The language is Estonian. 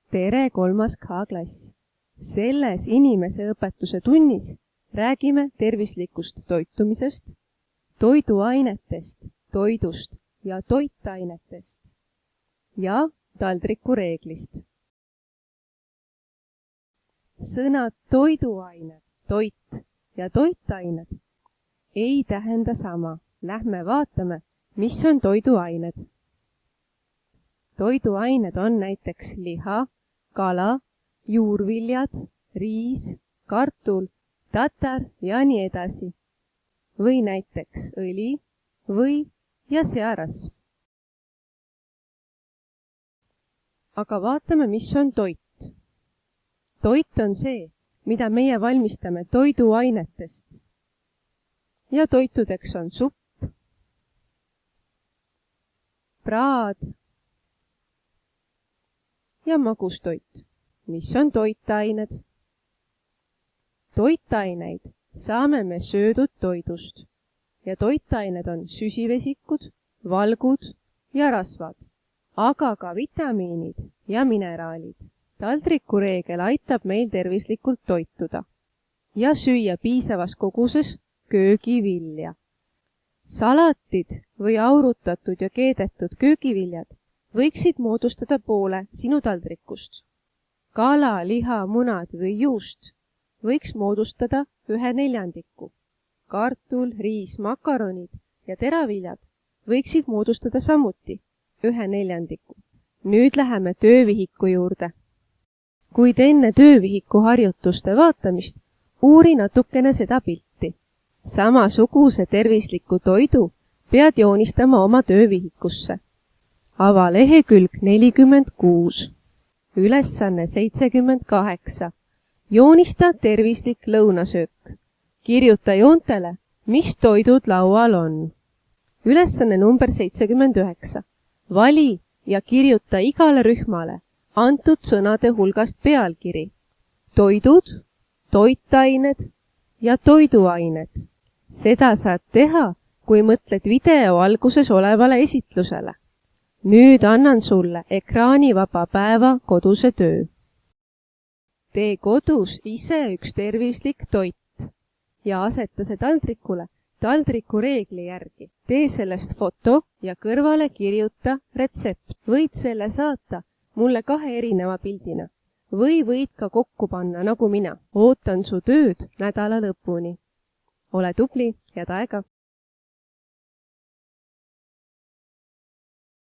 Tere 3. K-klass! Selles inimeseõpetuse tunnis räägime tervislikust toitumisest, toiduainetest, toidust ja toitainetest ja taldrikureeglist. Sõnad toiduained, toit ja toitained ei tähenda sama. Lähme vaatame, mis on toiduained. Toiduained on näiteks liha, kala, juurviljad, riis, kartul, tatar ja nii edasi. Või näiteks õli või ja searasv. Aga vaatame, mis on toit. Toit on see, mida meie valmistame toiduainetest. Ja toitudeks on supp, praad ja magustoit. Mis on toitained? Toitaineid saame me söödud toidust ja toitained on süsivesikud, valgud ja rasvad, aga ka vitamiinid ja mineraalid. Taldrikureegel aitab meil tervislikult toituda ja süüa piisavas koguses köögivilja. Salatid või aurutatud ja keedetud köögiviljad võiksid moodustada poole sinu taldrikust. Kala, liha, munad või juust võiks moodustada 1/4. Kartul, riis, makaronid ja teraviljad võiksid moodustada samuti 1/4. Nüüd läheme töövihiku juurde. Kuid enne töövihiku harjutuste vaatamist uuri natukene seda pilti. Samasuguse tervisliku toidu pead joonistama oma töövihikusse. Ava lehekülg 46. Ülesanne 78. Joonista tervislik lõunasöök. Kirjuta joontele, mis toidud laual on. Ülesanne number 79. Vali ja kirjuta igale rühmale antud sõnade hulgast pealkiri. Toidud, toitained ja toiduained. Seda saad teha, kui mõtled video alguses olevale esitlusele. Nüüd annan sulle ekraanivaba päeva koduse töö. Tee kodus ise üks tervislik toit ja aseta see taldrikule taldrikureegli järgi. Tee sellest foto ja kõrvale kirjuta retsept. Võid selle saata mulle 2 erineva pildina või võid ka kokku panna nagu mina. Ootan su tööd nädala lõpuni. Ole tubli, head aega!